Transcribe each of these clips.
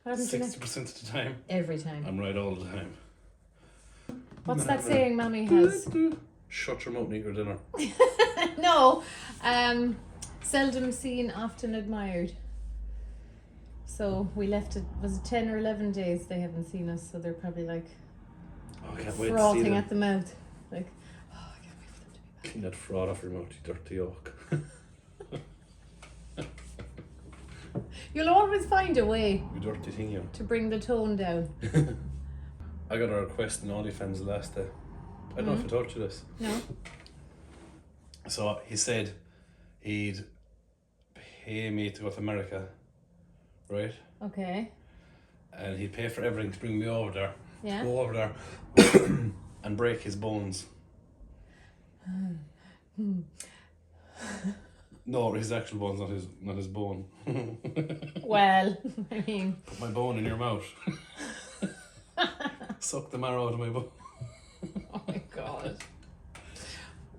What happens 60% of the time. Every time. I'm right all the time. What's that saying Mommy has? Shut your mouth and eat your dinner. No. Seldom seen, often admired. So we left it, was it 10 or 11 days they haven't seen us, so they're probably like Oh, I can't wait to see frothing them. at the mouth. Like, oh, I can't wait for them to be back. Clean that fraud off your mouth, you dirty oak. You'll always find a way You dirty thing, you. to bring the tone down. I got a request in OnlyFans the last day. I don't know if I told you this. No? So he said he'd pay me to go to America, right? Okay. And he'd pay for everything to bring me over there. Yeah. Go over there and break his bones. No, his actual bones, not his bone. Well, I mean... Put my bone in your mouth. Suck the marrow out of my bone. Oh my God.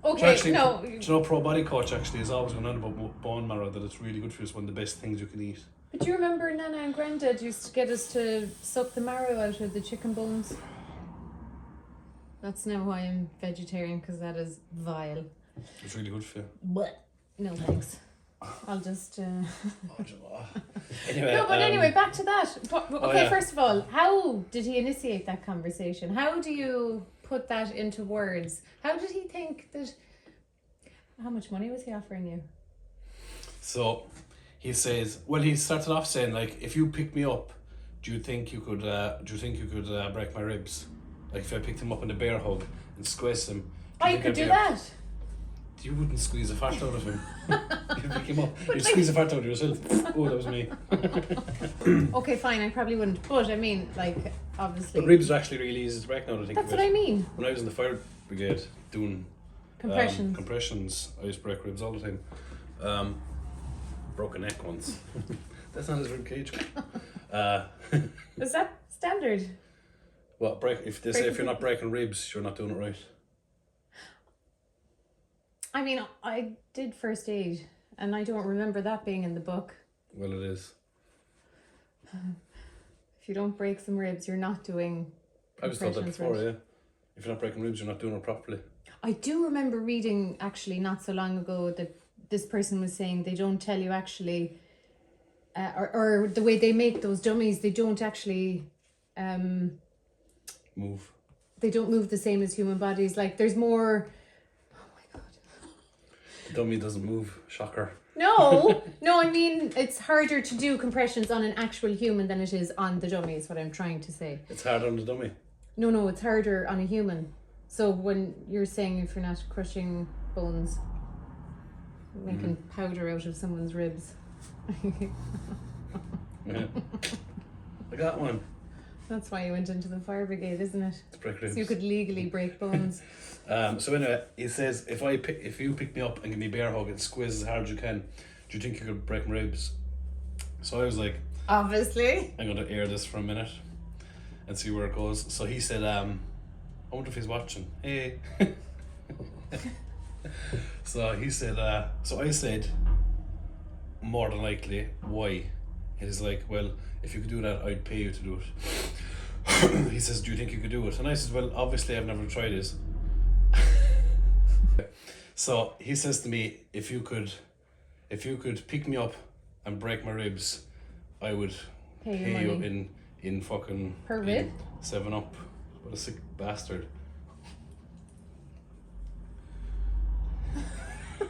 Okay, Actually, no. do you know, Pro Body Coach actually is always going on about bone marrow, that it's really good for you. It's one of the best things you can eat. But do you remember Nana and Grandad used to get us to suck the marrow out of the chicken bones? That's now why I'm vegetarian, because that is vile. It's really good for you. But no thanks. I'll just... Oh, do you know what? Anyway, No, but anyway, back to that. Okay, yeah. First of all, how did he initiate that conversation? How do you put that into words? How did he think that... How much money was he offering you? So he says, well, he started off saying, like, if you pick me up, do you think you could break my ribs? Like, if I picked him up in a bear hug and squeezed him. Oh, you could do that. You wouldn't squeeze a fart out of him. You'd pick him up. You'd squeeze a fart out of yourself. Oh, that was me. Okay, fine, I probably wouldn't. But I mean, like, obviously... But ribs are actually really easy to break now, I think. That's what I mean. When I was in the fire brigade doing Compressions. I used to break ribs all the time. Broke a neck once. That's not his rib cage. Is that standard? Well, if they say if you're not breaking ribs, you're not doing it right. I mean, I did first aid, and I don't remember that being in the book. Well, it is. If you don't break some ribs, you're not doing... I was told that before, right. yeah. If you're not breaking ribs, you're not doing it properly. I do remember reading, actually, not so long ago, that this person was saying they don't tell you actually, or the way they make those dummies, they don't actually... Move. They don't move the same as human bodies. Like, there's more... The dummy doesn't move. Shocker. No, I mean, it's harder to do compressions on an actual human than it is on the dummy, is what I'm trying to say. It's harder on the dummy. No, it's harder on a human. So when you're saying if you're not crushing bones, making powder out of someone's ribs. Yeah. I got one. That's why you went into the fire brigade, isn't it? To break ribs. So you could legally break bones. So anyway, he says, if you pick me up and give me a bear hug and squeeze as hard as you can, do you think you could break my ribs? So I was like, Obviously. I'm going to air this for a minute and see where it goes. So he said, I wonder if he's watching. Hey. So he said, so I said, more than likely, why? He's like, well, if you could do that, I'd pay you to do it. He says, do you think you could do it? And I said, well, obviously I've never tried this. So he says to me, if you could pick me up and break my ribs, I would pay you in fucking Per rib? 7-Up. What a sick bastard.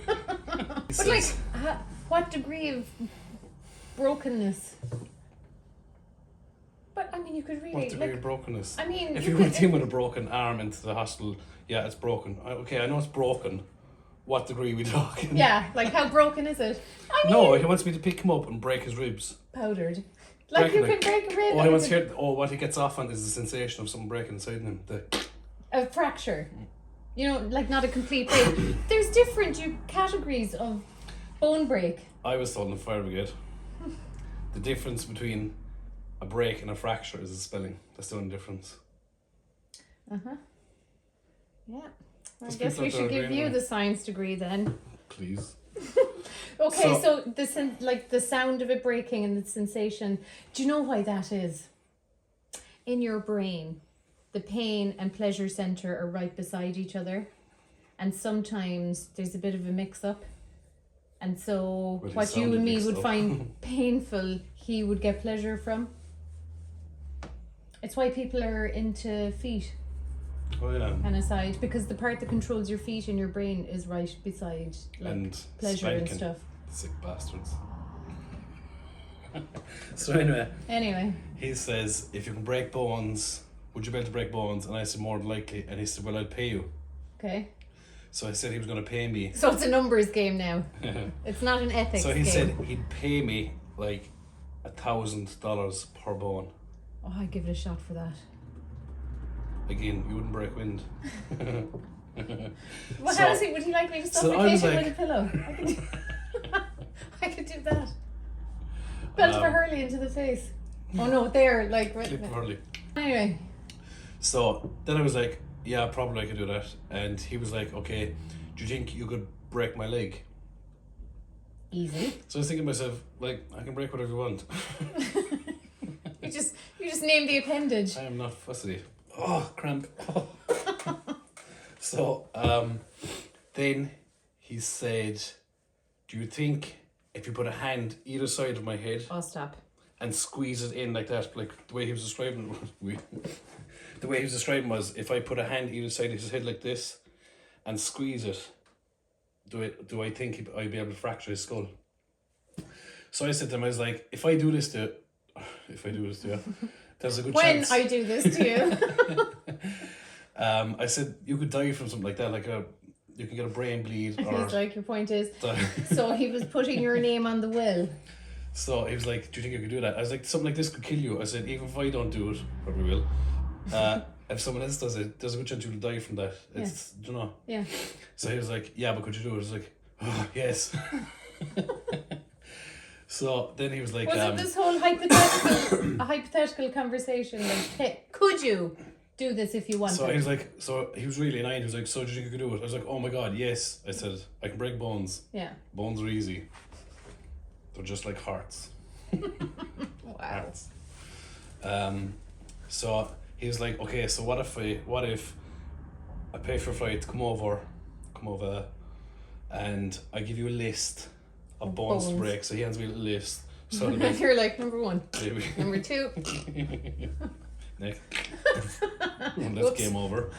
But like, what degree of brokenness? But I mean, you could really... What degree of brokenness? I mean, if you went in with a broken arm into the hospital, yeah, it's broken. Okay, I know it's broken. What degree are we talking? Yeah, like how broken is it? I mean, No, he wants me to pick him up and break his ribs. powdered. Like you can break a rib. Oh, he wants to hear, what he gets off on is the sensation of something breaking inside him. A fracture. You know, like not a complete break. There's different categories of bone break. I was told in the fire brigade, the difference between a break and a fracture is the spelling. That's the only difference. Yeah. I There's guess people we out there should give agreeing you with the science degree then. Please. Okay, so the sound of it breaking and the sensation. Do you know why that is? In your brain, the pain and pleasure center are right beside each other, and sometimes there's a bit of a mix-up. And so, what you and me would find painful, he would get pleasure from. It's why people are into feet. Oh yeah. And aside, because the part that controls your feet in your brain is right beside pleasure and stuff. Sick bastards. So anyway, he says, if you can break bones, would you be able to break bones? And I said, more than likely. And he said, well, I'll pay you. Okay. So I said he was going to pay me. So it's a numbers game now. It's not an ethics game. So he said he'd pay me like $1,000 per bone. Oh, I'd give it a shot for that. Again, you wouldn't break wind. Well, how is he? Would he like me to suffocate him with a pillow? I could do that. Belt for Hurley into the face. Oh no, there, like Clip Hurley. Anyway. So then I was like, yeah, probably I could do that. And he was like, okay, do you think you could break my leg? Easy. So I was thinking to myself, like, I can break whatever you want. You just name the appendage. I am not fussy. Oh, cramp. Oh. So then he said, do you think if you put a hand either side of my head Stop. and squeeze it in like that, like the way he was describing the way he was describing was, if I put a hand either side of his head like this and squeeze it, do I think I'd be able to fracture his skull? So I said to him, I was like, if I do this to you, there's a good chance. When I do this to you. I said, you could die from something like that, like you can get a brain bleed. He's like, your point is, so he was putting your name on the will. So he was like, do you think you could do that? I was like, something like this could kill you. I said, even if I don't do it, probably will. If someone else does it, there's a good chance you'll die from that. It's, do you know? Yeah. So he was like, yeah, but could you do it? I was like, oh, yes. So then he was like, was it this whole hypothetical conversation? Like, hey, could you do this if you wanted? So he was like, so he was really annoyed. He was like, so do you think you could do it? I was like, oh my god, yes. I said, I can break bones. Yeah. Bones are easy. They're just like hearts. Wow. Hearts. So he was like, okay, so what if I pay for a flight to come over, and I give you a list of bones to break. So he hands me a little list. So you're like, number 1, number 2. Nick. That's game over.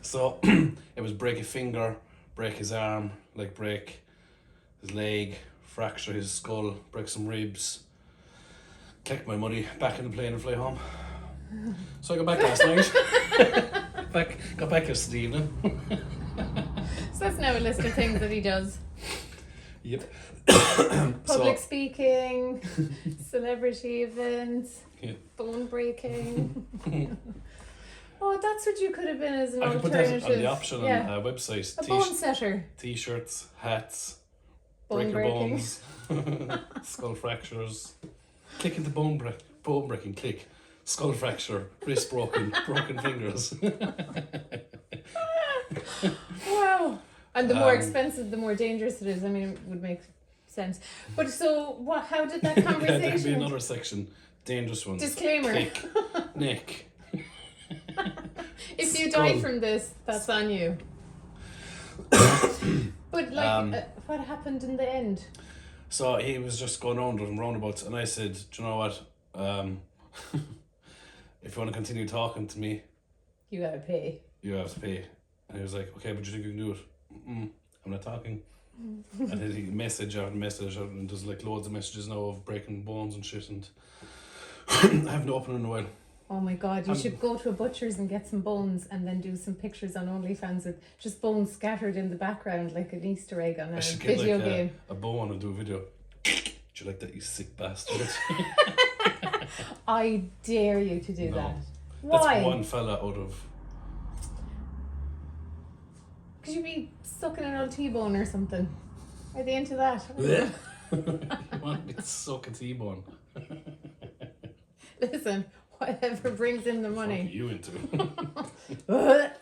So it was break a finger, break his arm, like break his leg, fracture his skull, break some ribs, collect my money, back in the plane and fly home. So I got back last night. Got back yesterday evening. So that's now a list of things that he does. Yep. Public speaking, celebrity events, bone breaking. Oh, that's what you could have been as an alternative. I could put that on the option on a website. A bone setter. T-shirts, hats, bone breaking. Bones, skull fractures. Click into bone breaking, click. Skull fracture, wrist broken, broken fingers. Wow. And the more expensive, the more dangerous it is. I mean, it would make sense. But so, how did that conversation... There could be another section. Dangerous ones. Disclaimer. Click. Nick. If you die from this, that's on you. But what happened in the end? So he was just going around and roundabouts, and I said, do you know what? If you want to continue talking to me, you gotta pay. You have to pay. And he was like, okay, but do you think you can do it? I'm not talking. And then he message out, and there's like loads of messages now of breaking bones and shit, and I haven't opened in a while. Oh my god, you should go to a butcher's and get some bones and then do some pictures on OnlyFans with just bones scattered in the background like an Easter egg on a video game. A bone and do a video. Do you like that, you sick bastard? I dare you to do that. That's Why? one fella out of... Could you be sucking an old T-bone or something? Are they into that? You want me to suck a T-bone? Listen, whatever brings in the money. What are you into?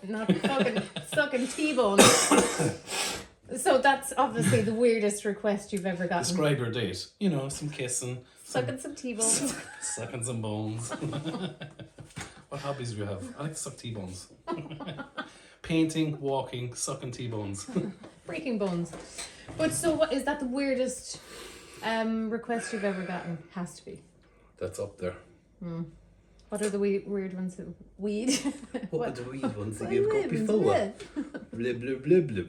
Not sucking T-bones. So that's obviously the weirdest request you've ever gotten. Describe your date. You know, some kissing. Sucking some T-bones. Sucking some bones. What hobbies do you have? I like to suck T-bones. Painting, walking, sucking T-bones. Breaking bones. But so what is that the weirdest request you've ever gotten? Has to be. That's up there. What are the weird ones? Weed? What are the weird ones that you've got before? Blah, blah, blah, blah,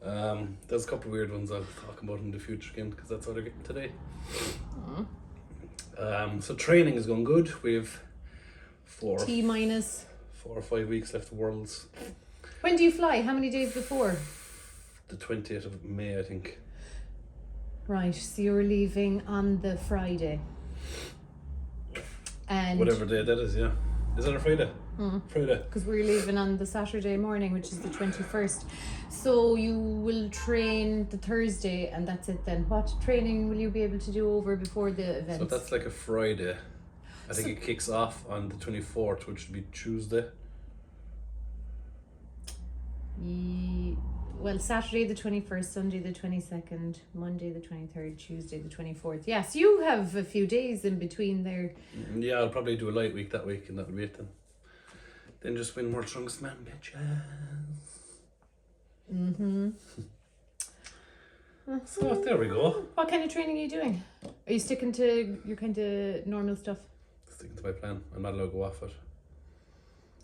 blah. There's a couple of weird ones I'll talk about in the future again, because that's all they're getting today. So training is going good. We've 4 T-minus. 4 or 5 weeks left of Worlds. When do you fly? How many days before? The 20th of May, I think. Right, so you're leaving on the Friday. And Whatever day that is, yeah. Is that a Friday? Friday. because we're leaving on the Saturday morning, which is the 21st. So you will train the Thursday and that's it then. What training will you be able to do over before the event? So that's like a Friday. I think it kicks off on the 24th, which would be Tuesday. Well, Saturday the 21st, Sunday the 22nd, Monday the 23rd, Tuesday the 24th. Yes, you have a few days in between there. Yeah, I'll probably do a light week that week, and that'll be it then. Then just win more trunks, man, bitches. So there we go. What kind of training are you doing? Are you sticking to your kind of normal stuff? Sticking to my plan. I'm not allowed to go off it,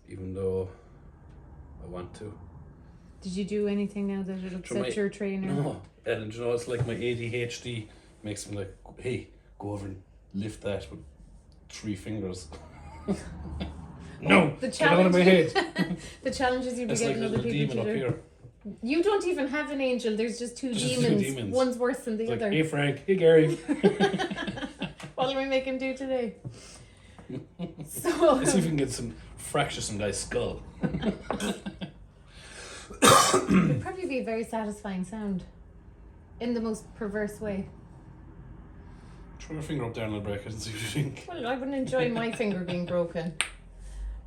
even though I want to. Did you do anything now that it upset your trainer? No, and you know, it's like my ADHD makes me like, hey, go over and lift that with 3 fingers. No, The get out of my head. The challenge is you'd be It's like getting a other little people demon to up do. here. You don't even have an angel. There's just two Just 2 demons. demons. One's worse than the It's like, other. hey Frank, hey Gary. What are we making do today? So Let's see if we can get some fracture some guy's skull. it'd probably be a very satisfying sound, in the most perverse way. Throw your finger up there and I'll break it and see what you think. Well, I wouldn't enjoy my finger being broken.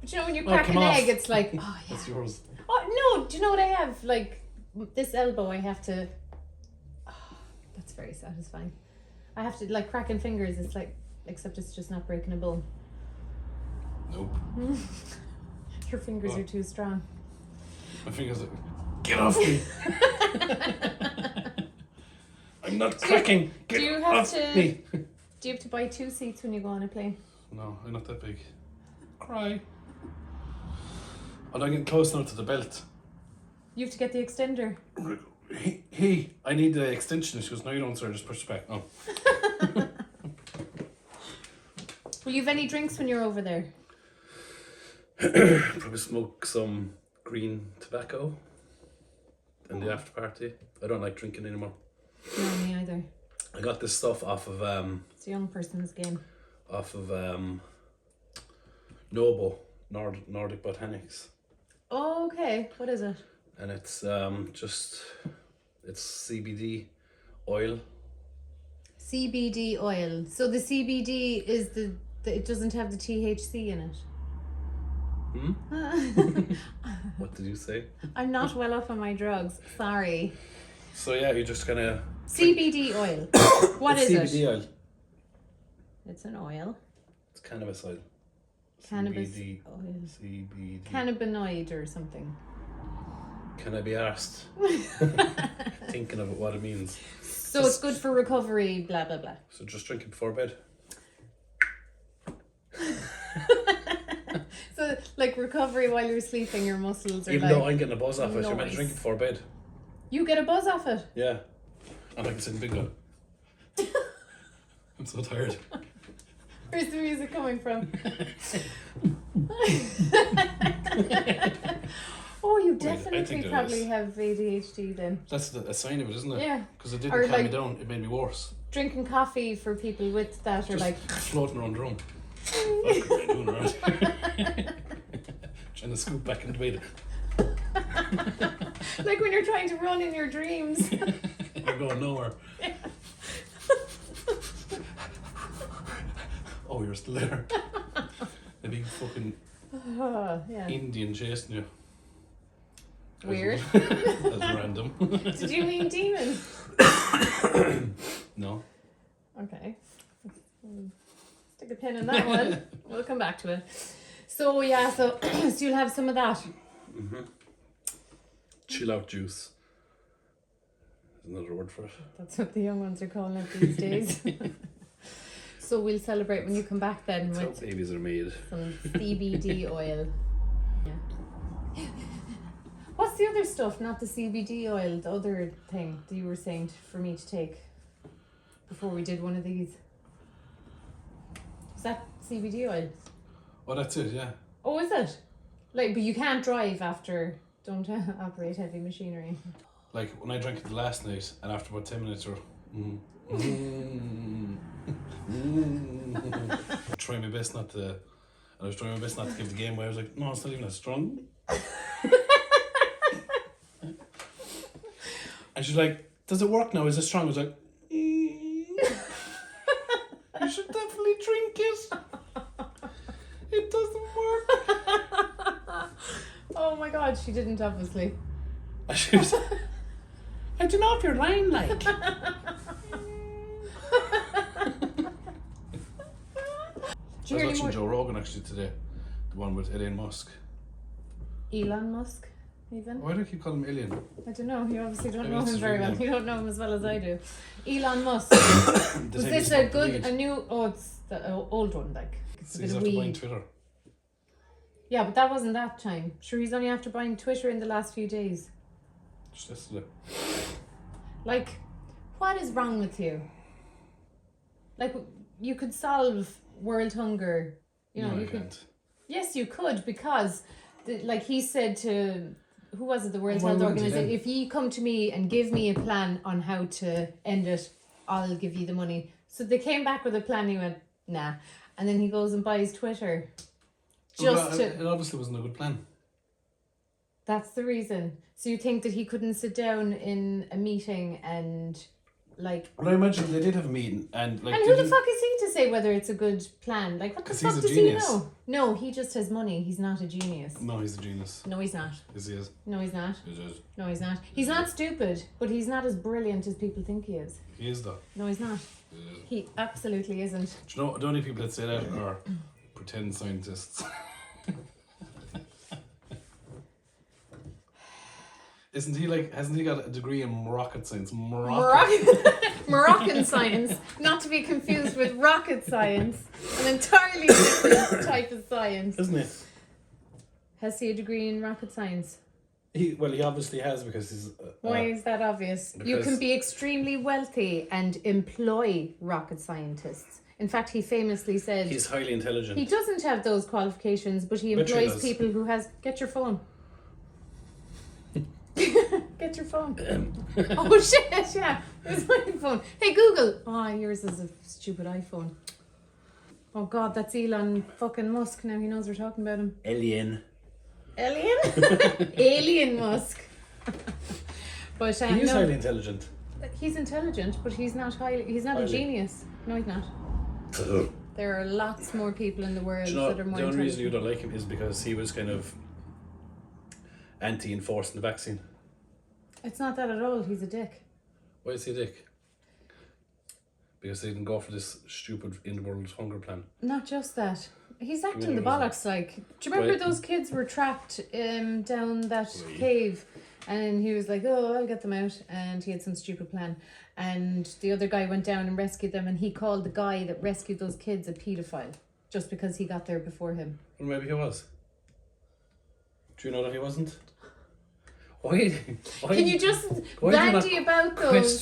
But you know, when you Oh, crack come an off. egg, it's like, oh yeah. That's yours. Oh no! Do you know what I have? Like this elbow, I have to. Oh, that's very satisfying. I have to like cracking fingers. It's like, except it's just not breaking a bone. Nope. Your fingers are too strong. My fingers like, get off me. I'm not cracking. Get do you have off to- me. Do you have to buy 2 seats when you go on a plane? No, I'm not that big. Cry. I'm not getting close enough to the belt. You have to get the extender. Hey, I need the extension. She goes, no you don't sir, just push it back. Oh. Will you have any drinks when you're over there? Probably smoke some green tobacco in the after party. I don't like drinking anymore. No, me either. I got this stuff off of It's a young person's game. Nobo, Nordic Botanics. Oh, okay. What is it? And it's it's CBD oil. CBD oil. So the CBD is the it doesn't have the THC in it. What did you say? I'm not well up on my drugs. Sorry. So yeah, you just kind of CBD oil. What is CBD it? oil. It's an oil. It's cannabis oil. Cannabis CBD. oil. CBD. Cannabinoid or something. Can I be asked? Thinking of what it means. So it's good for recovery, blah, blah, blah. So just drink it before bed. So, like recovery while you're sleeping, your muscles are Even like... though I'm getting a buzz off it, you're meant to Nice. drink it before bed. You get a buzz off it? Yeah. I'm like sitting big one. I'm so tired. Where's the music coming from? Oh, you I definitely think it probably is. have ADHD then. That's a sign of it, isn't it? Yeah. Because it didn't Or calm me like- down, it made me worse. Drinking coffee for people with that are Just like... floating around the room. What am I doing around? Trying to scoop back into bed. like when you're trying to run in your dreams. You're going nowhere. Oh, you're still there. The big fucking Yeah. Indian chasing you. Weird. That's random. Did you mean demon? No. Okay. Stick a pin in that one. We'll come back to it. So yeah, so you'll have some of that. Chill out juice. There's another word for it. That's what the young ones are calling it these days. So we'll celebrate when you come back then That's with how babies are made. some CBD oil. Yeah. What's the other stuff? Not the CBD oil, the other thing that you were saying for me to take before we did one of these. Is that CBD oil? Oh, that's it, yeah. Oh, is it? Like, but you can't drive after, don't operate heavy machinery. Like when I drank it last night, and after about 10 minutes, or trying my best not to. And I was trying my best not to give the game away. I was like, no, it's not even that strong. And she's like, does it work now? Is it strong? I was like, you should definitely drink it. It doesn't work. Oh my god, she didn't obviously. She was, I don't know if you're lying, like. Do I you was hear any watching more? Joe Rogan actually today, the one with Elon Musk. Elon Musk, even? Why do I keep calling him Alien? I don't know, you obviously don't Maybe know it's him his very real well. name. You don't know him as well as I do. Elon Musk. The Was time this he a smoked good, weed. a new, oh, it's the old one, like. It's a He's bit of after buying weed. Twitter. Yeah, but that wasn't that time. Sure, he's only after buying Twitter in the last few days. Just yesterday. Like, what is wrong with you? Like, you could solve world hunger. You know, No, I you could. can't. Yes, you could, because, like he said to, who was it, the World Why Health wouldn't he Organization, then? if you come to me and give me a plan on how to end it, I'll give you the money. So they came back with a plan, he went, nah. And then he goes and buys Twitter. Just It to, obviously wasn't a good plan. that's the reason. So you think that he couldn't sit down in a meeting and, like, Well, I imagine they did have a meeting and like. and who the fuck is he to say whether it's a good plan? Like, what the 'Cause fuck he's a does genius. he know? No, he just has money. He's not a genius. No, he's a genius. No, he's not. Yes, he is. No, he's not. He is. No, he's not. He's not stupid, but he's not as brilliant as people think he is. He is though. No, he's not. He is. He absolutely isn't. Do you know the only people that say that are pretend scientists? Isn't he like? Hasn't he got a degree in rocket science? Moroccan science, not to be confused with rocket science, an entirely different type of science. Isn't he? Has he a degree in rocket science? He obviously has because he's. Why is that obvious? You because- can be extremely wealthy and employ rocket scientists. In fact, he famously said He's highly intelligent. he doesn't have those qualifications, but he Bet you he employs does. people who has. Get your phone. Get your phone. Oh shit! Yeah, where's my phone? Hey Google. Oh, yours is a stupid iPhone. Oh god, that's Elon fucking Musk. Now he knows we're talking about him. Alien. Alien? Alien Musk. But He is no, highly intelligent. he's intelligent, but he's not highly. He's not a Highly. genius. No, he's not. There are lots more people in the world Do you know, that are more the only reason you intelligent. don't like him is because he was kind of anti-enforcing the vaccine. It's not that at all. He's a dick. Why is he a dick? Because they didn't go for this stupid in-world hunger plan. Not just that. He's acting the me another bollocks like. Do you remember Right. those kids were trapped down that Right. cave, and he was like, "Oh, I'll get them out," and he had some stupid plan, and the other guy went down and rescued them, and he called the guy that rescued those kids a paedophile just because he got there before him. Well, maybe he was. Do you know that he wasn't? Why? Can you just why do you not bandy about those?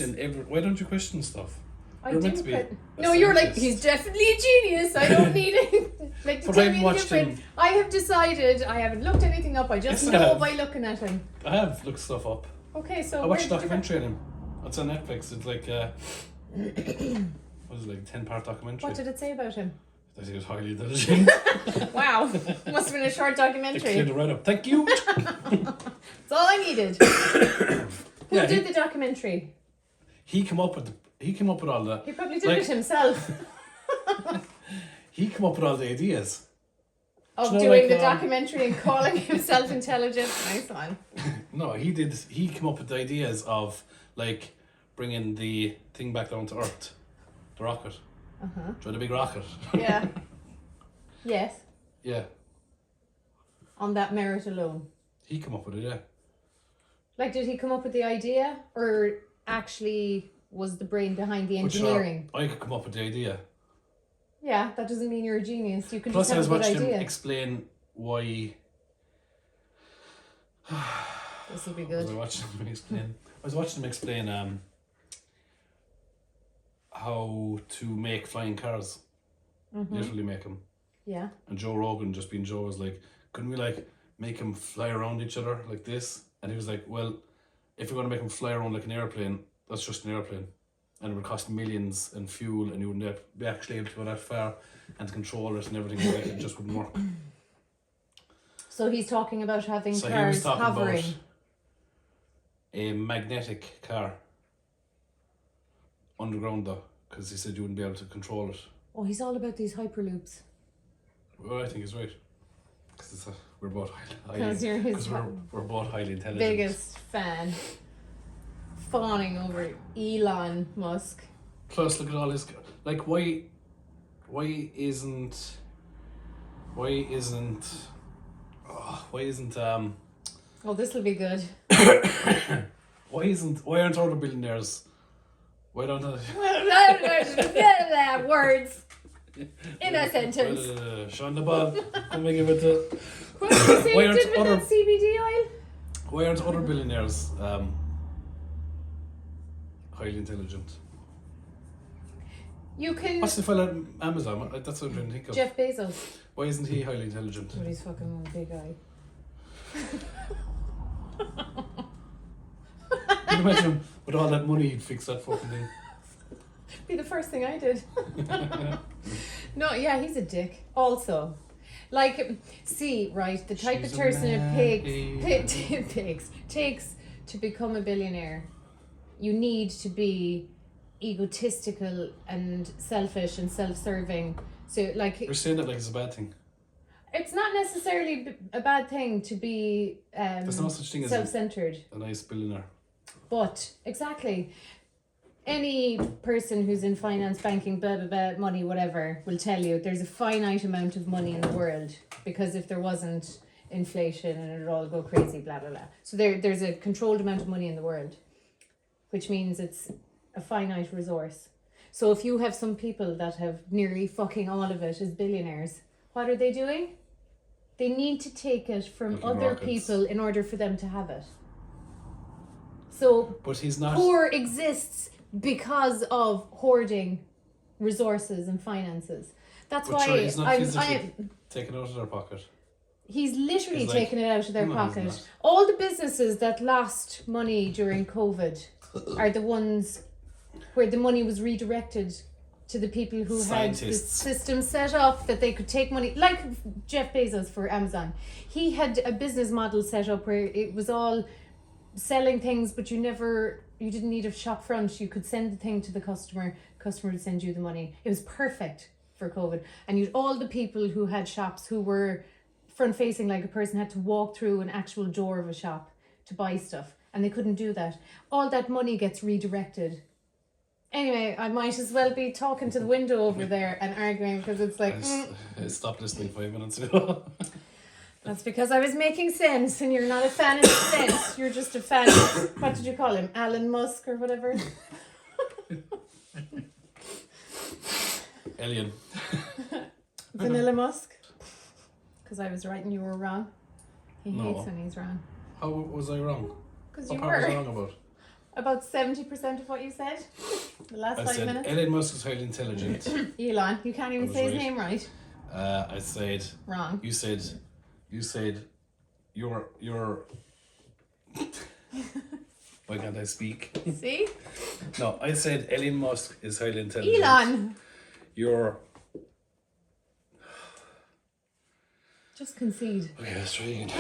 Why don't you question stuff? I You're meant didn't to be quit. a No, you're like, scientist. he's definitely a genius. I don't need it. Like, to But tell I've me watched different. him. I have decided. I haven't looked anything up. I just Yes, I know have. by looking at him. I have looked stuff up. Okay, so I watched a where did you- documentary on him. It's on Netflix. It's like what is it, like a 10-part documentary? What did it say about him? I think it was highly intelligent. Wow, must have been a short They cleared documentary. it right up. Thank you. That's all I needed. Who Yeah, did the documentary? He came up with all the. He probably did Like- it himself. He came up with all the ideas. Of You know, doing like, the documentary and calling himself intelligent. Nice one. No, he did. He came up with the ideas of like bringing the thing back down to Earth, the rocket. Try the big rocket. Yeah. Yes. Yeah, On that merit alone. he came up with it. Yeah. Like, did he come up with the idea, or actually was the brain behind the But sure, engineering? I could come up with the idea. Yeah, that doesn't mean you're a genius. You can Plus, I just was have a good watching him idea. explain why. This will be I was good. watching him explain. I was watching him explain how to make flying cars. Literally make them. Yeah. And Joe Rogan, just being Joe, was like, couldn't we like make them fly around each other like this? And he was like, well, if you're going to make them fly around like an airplane, that's just an airplane. And it would cost millions and fuel, and you wouldn't be actually able to go that far and to control it and everything. Like, it just wouldn't work. So he's talking about having So he cars was talking hovering. about a magnetic car. Underground though, because he said you wouldn't be able to control it. Oh, he's all about these hyperloops. Well, I think he's right. Because we're both Because you're his we're both highly intelligent. biggest fan. Fawning over Elon Musk. Plus, look at all his like. Why isn't Oh, this will be good. why aren't other billionaires? Why don't Words in a sentence. Sean the Bob, I'm gonna give it to. What did you say Why you aren't did with other- that CBD oil? Why aren't other billionaires highly intelligent? You can. What's the fella at Amazon? That's what I'm trying to think of. Jeff Bezos. Why isn't he highly intelligent? But he's fucking one big eye. Can you imagine with all that money he'd fix that fucking thing? Be the first thing I did. No, yeah, he's a dick. Also, like, see, right, the type She's of a person man takes to become a billionaire, you need to be egotistical and selfish and self-serving. So, like, You're saying that like it's a bad thing. it's not necessarily a bad thing to be There's no such thing as self-centered. a nice billionaire. But exactly, any person who's in finance, banking, blah blah blah, money, whatever, will tell you there's a finite amount of money in the world, because if there wasn't inflation and it'd all go crazy, blah blah blah. So there's a controlled amount of money in the world, which means it's a finite resource. So if you have some people that have nearly fucking all of it as billionaires, what are they doing? They need to take it from Making other rockets. people in order for them to have it. So But he's not. poor exists because of hoarding resources and finances. That's But why sure, he's not I'm physically taking it out of their pocket. he's literally He's like, taking it out of their no, he's pocket. not. All the businesses that lost money during COVID are the ones where the money was redirected to the people who had the Scientists. system set up that they could take money, like Jeff Bezos for Amazon. He had a business model set up where it was all selling things, but you didn't need a shop front. You could send the thing to the customer would send you the money. It was perfect for COVID. And you'd all the people who had shops who were front facing, like a person had to walk through an actual door of a shop to buy stuff, and they couldn't do that. All that money gets redirected. Anyway, I might as well be talking to the window over there and arguing, because it's like, I stopped listening 5 minutes ago. that's because I was making sense, and you're not a fan of sense. You're just a fan of, what did you call him? Elon Musk or whatever? Alien. Vanilla Musk? Because I was right and you were wrong. He No. hates when he's wrong. How was I wrong? Because What you part was I were. wrong about? About 70% of what you said. The last I 5 said minutes. Elon Musk is highly intelligent. Elon, you can't even I was say his right. name right. I said. Wrong. You said. You're. Why can't I speak? See? No, I said Elon Musk is highly intelligent. Elon! You're. Just concede. Okay, let's try again.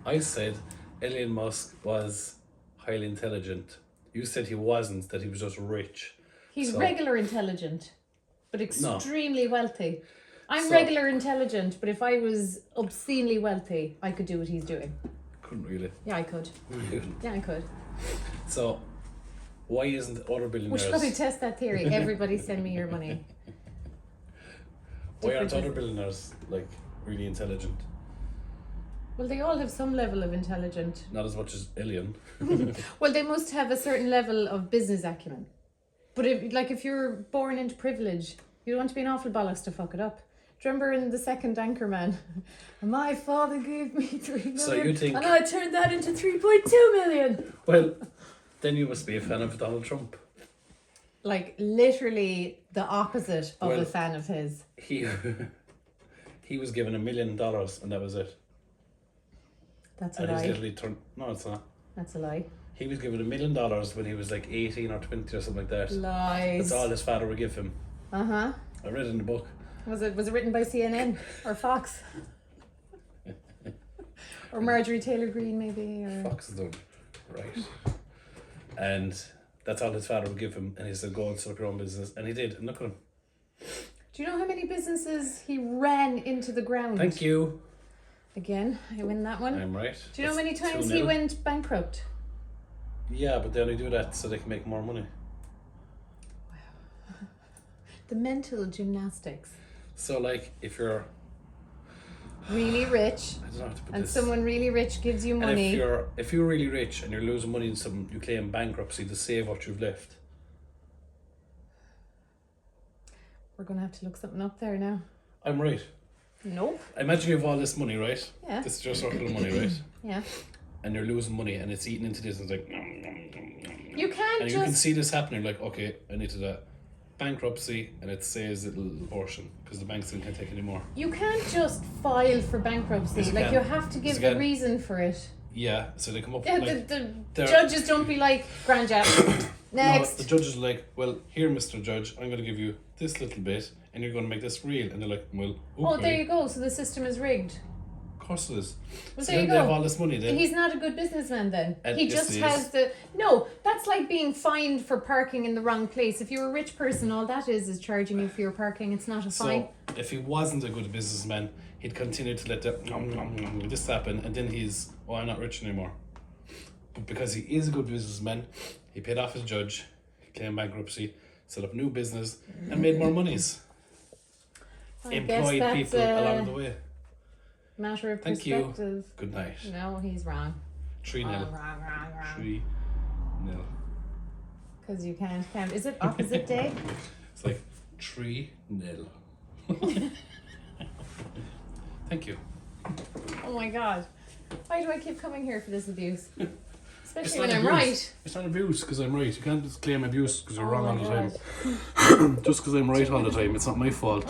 I said Elon Musk was highly intelligent. You said he wasn't, that he was just rich. He's So- regular intelligent, but extremely wealthy. I'm So- regular intelligent, but if I was obscenely wealthy, I could do what he's doing. Couldn't really. Yeah, I could. Yeah, I could. So, why isn't other We billionaires? should probably test that theory. Everybody send me your money. Why aren't different- other billionaires like really intelligent? Well, they all have some level of intelligence. Not as much as Elon. Well, they must have a certain level of business acumen. But if you're born into privilege, you don't want to be an awful bollocks to fuck it up. Do you remember in the second Anchorman? My father gave me 3 million, So you think- and I turned that into 3.2 million. Well, then you must be a fan of Donald Trump. Like literally the opposite of Well- a fan of his. He was given $1 million and that was it. That's a And he's lie. literally turned. No, it's not. That's a lie. He was given $1 million when he was like 18 or 20 or something like that. Lies. That's all his father would give him. Uh-huh. I read it in the book. Was it written by CNN or Fox? Or Marjorie Taylor Greene maybe, or Fox is done. Right. And that's all his father would give him. And he said, go and start your own business. And he did. And look at him. do you know how many businesses he ran into the ground? Thank you. Again, I win that one. I'm right. Do you know how many That's times 2-0. he went bankrupt? Yeah, but they only do that so they can make more money. The mental gymnastics. So, like, if you're... Really rich, I don't know how to put and this. someone really rich gives you And money. if you're really rich and you're losing money in something, you claim bankruptcy to save what you've left. We're going to have to look something up there now. I'm right. Nope. Imagine you have all this money, right? Yeah. This is your circle of money, right? Yeah. And you're losing money and it's eating into this and it's like... nom, nom, nom, nom. You can't And just... you can see this happening, like, okay, I need to do that. Bankruptcy, and it says a little portion because the banks can't take any more. You can't just file for bankruptcy. Yes, you Like, can. you have to Yes, give you the can. reason for it. Yeah, so they come up Yeah, like... the they're- judges don't be like, Grand Jab, next. No, the judge is like, well, here, Mr. Judge, I'm going to give you this little bit and you're going to make this real. And they're like, well, okay. Oh, there you go. So the system is rigged. Of course it is. Well, So there then you they have go. all this money then. He's not a good businessman then. And He yes, just he has is. the... No, that's like being fined for parking in the wrong place. If you're a rich person, all that is charging you for your parking. It's not a fine. So if he wasn't a good businessman, he'd continue to let this happen, and then he's, oh, I'm not rich anymore. But because he is a good businessman, he paid off his judge, claimed bankruptcy, set up new business, and made more monies. I guess Employed that's people along the way. matter of Thank you. perspective. Good night. No, he's wrong. 3-0. Wrong. 3-0. Because you can't count. Is it opposite day? It's like 3-0. Thank you. Oh my god. Why do I keep coming here for this abuse? It's Especially not when I'm abuse. right. It's not abuse because I'm right. You can't just claim abuse because you're Oh wrong all my the time. God. Just because I'm right all the time, it's not my fault.